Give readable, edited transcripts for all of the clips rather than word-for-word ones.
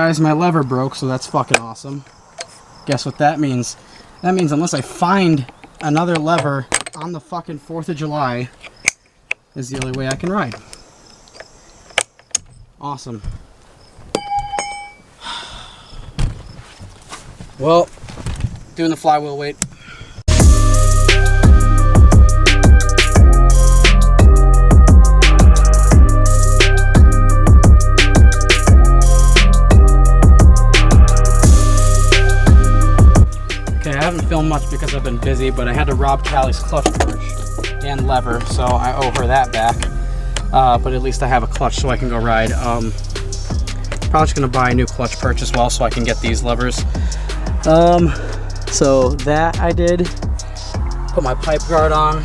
guys, my lever broke, so that's fucking awesome. Guess what that means? That means unless I find another lever on the fucking 4th of July is the only way I can ride. Awesome. Well, doing the flywheel weight. Okay, I haven't filmed much because I've been busy, but I had to rob Callie's clutch perch and lever, so I owe her that back. But at least I have a clutch so I can go ride. Probably just gonna buy a new clutch perch as well so I can get these levers. So that I did. Put my pipe guard on.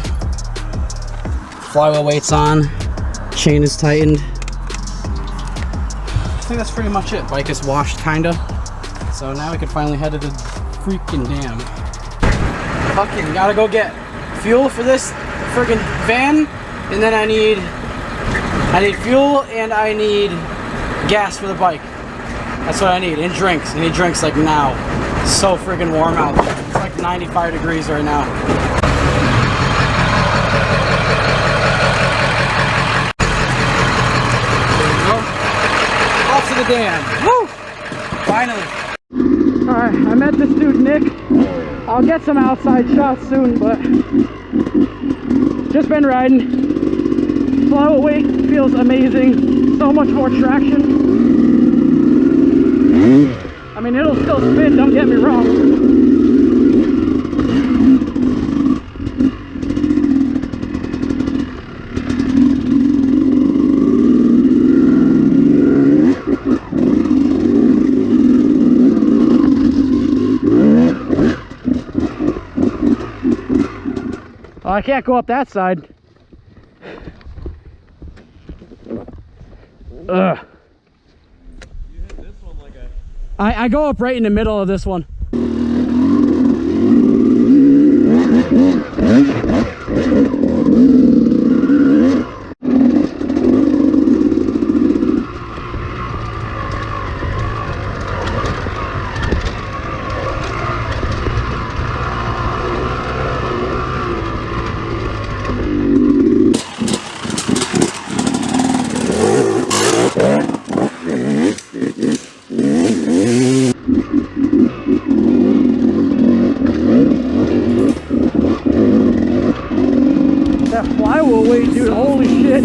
Flywheel weights on. Chain is tightened. I think that's pretty much it. Bike is washed, kinda. So now we can finally head to the freaking dam. Fucking gotta go get fuel for this friggin' van, and then I need fuel and I need gas for the bike. That's what I need, and drinks. I need drinks like now. It's so friggin' warm out. It's like 95 degrees right now. There we go. Off to the dam. Woo! Finally. Alright, I met this dude Nick. I'll get some outside shots soon, but just been riding. Flywheel weight feels amazing. So much more traction. I mean, it'll still spin, don't get me wrong. Oh, I can't go up that side. Ugh. You hit this one like a... I go up right in the middle of this one. That flywheel weight, dude, holy shit.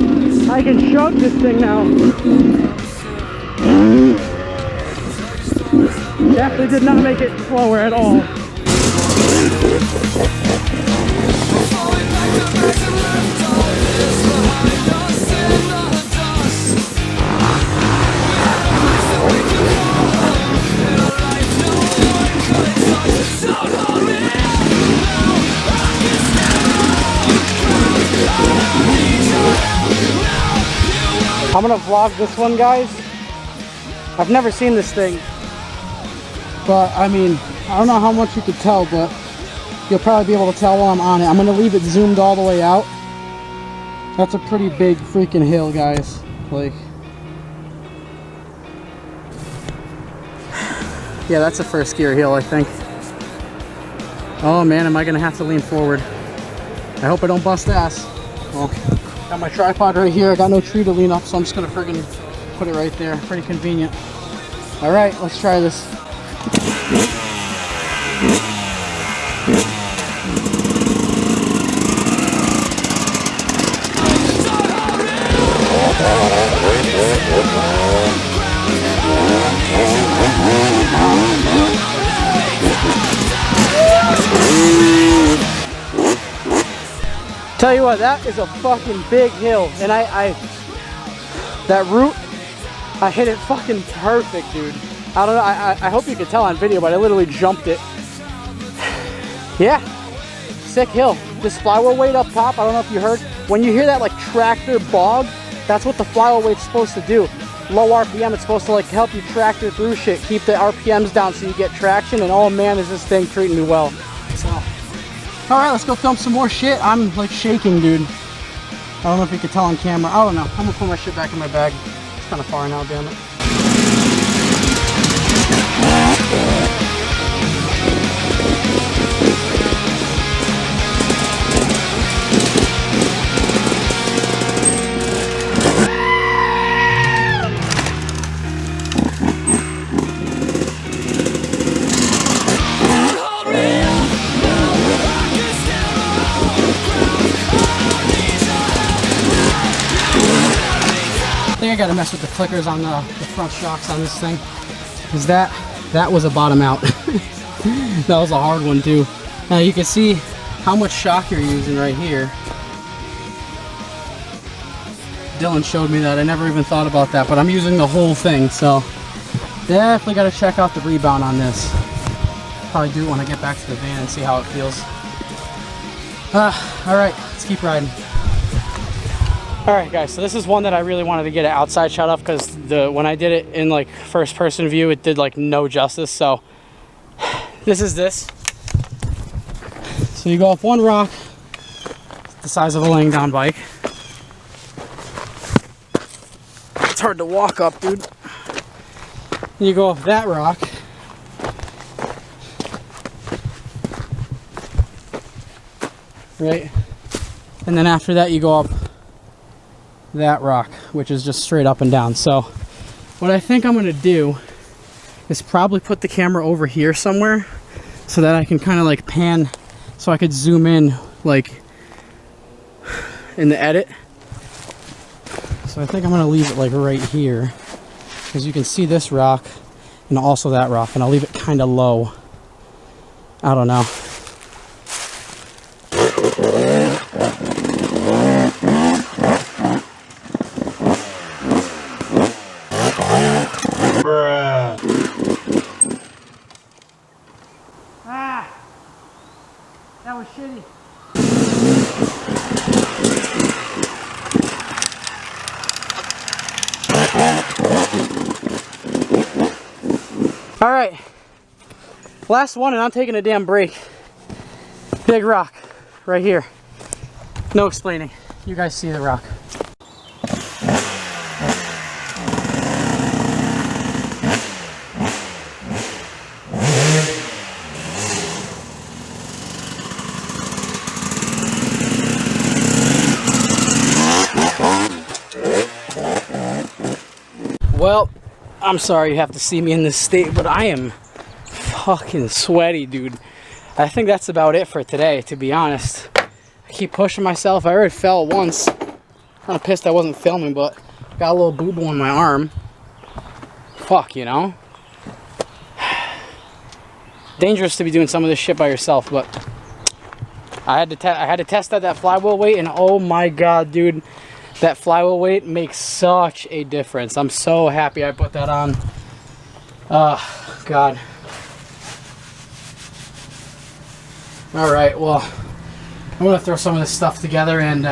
I can chug this thing now. Definitely did not make it slower at all. I'm gonna vlog this one, guys. I've never seen this thing, but I mean, I don't know how much you could tell, but you'll probably be able to tell while I'm on it. I'm gonna leave it zoomed all the way out. That's a pretty big freaking hill, guys. Like, yeah, that's a first gear hill, I think. Oh man, am I gonna have to lean forward? I hope I don't bust ass. Well, got my tripod right here. I got no tree to lean up, so I'm just gonna friggin' put it right there. Pretty convenient. All right, let's try this. Tell you what, that is a fucking big hill, and that route, I hit it fucking perfect, dude. I don't know, I hope you could tell on video, but I literally jumped it. Yeah, sick hill. This flywheel weight up top, I don't know if you heard, when you hear that like tractor bog, that's what the flywheel weight's supposed to do. Low RPM, it's supposed to like help you tractor through shit, keep the RPMs down so you get traction, and oh man, is this thing treating me well. So, all right, let's go film some more shit. I'm like shaking, dude. I don't know if you can tell on camera. I don't know. I'm gonna put my shit back in my bag. It's kind of far now, damn it. think I gotta mess with the clickers on the front shocks on this thing. Because that was a bottom out. That was a hard one too. Now you can see how much shock you're using right here. Dylan showed me that. I never even thought about that, but I'm using the whole thing, so definitely got to check out the rebound on this. Probably do it when I get back to the van and see how it feels. All right, let's keep riding. All right, guys, so this is one that I really wanted to get an outside shot of because when I did it in like first person view, it did like no justice. So this is this. So you go up one rock, the size of a laying down bike. It's hard to walk up, dude. You go up that rock. Right? And then after that you go up that rock, which is just straight up and down. So what I think I'm gonna do is probably put the camera over here somewhere so that I can kind of like pan, so I could zoom in like in the edit. So I think I'm gonna leave it like right here because you can see this rock and also that rock, and I'll leave it kind of low. I don't know. Ah, that was shitty. All right, last one and I'm taking a damn break. Big rock right here. No explaining. You guys see the rock. Well, I'm sorry you have to see me in this state, but I am fucking sweaty, dude. I think that's about it for today, to be honest. I keep pushing myself. I already fell once. Kind of pissed I wasn't filming, but got a little boo-boo on my arm. Fuck, you know? Dangerous to be doing some of this shit by yourself, but I had to test out that flywheel weight, and oh my god, dude. That flywheel weight makes such a difference. I'm so happy I put that on. Oh, God. All right, well, I'm gonna throw some of this stuff together and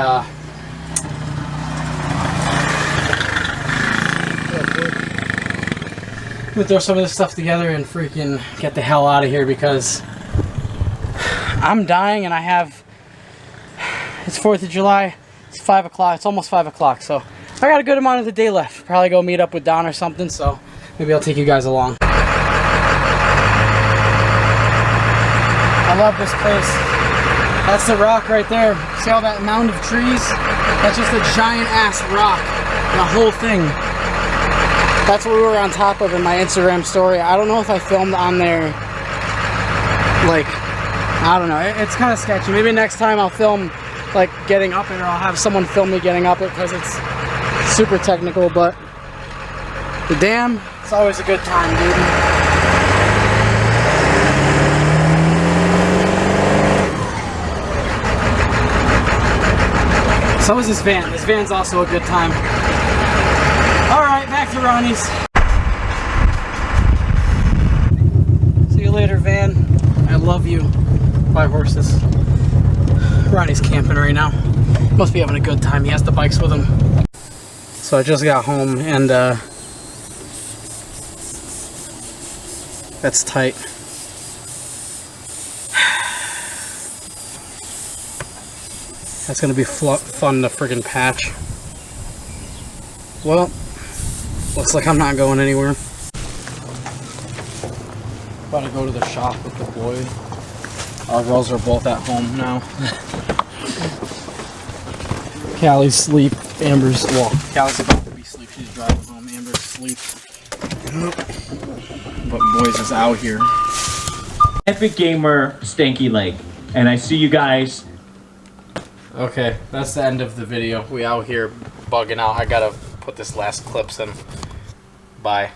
freaking get the hell out of here because I'm dying and it's 4th of July. It's 5 o'clock. It's almost 5 o'clock, so I got a good amount of the day left. Probably go meet up with Don or something, so maybe I'll take you guys along. I love this place. That's the rock right there. See all that mound of trees? That's just a giant ass rock. The whole thing. That's what we were on top of in my Instagram story. I don't know if I filmed on there. Like, I don't know. It's kind of sketchy. Maybe next time I'll film like getting up it, or I'll have someone film me getting up it because it's super technical, but the dam, it's always a good time, dude. So is this van. This van's also a good time. Alright, back to Ronnie's. See you later, van. I love you. Bye, horses. Ronnie's camping right now. Must be having a good time. He has the bikes with him. So I just got home and that's tight. That's gonna be fun to friggin' patch. Well, looks like I'm not going anywhere. About to go to the shop with the boy. Our girls are both at home now. Callie's asleep. Amber's, well, Callie's about to be asleep. She's driving home. Amber's asleep. But boys is out here. Epic Gamer Stanky Leg. And I see you guys. Okay, that's the end of the video. We out here bugging out. I gotta put this last clips in. Bye.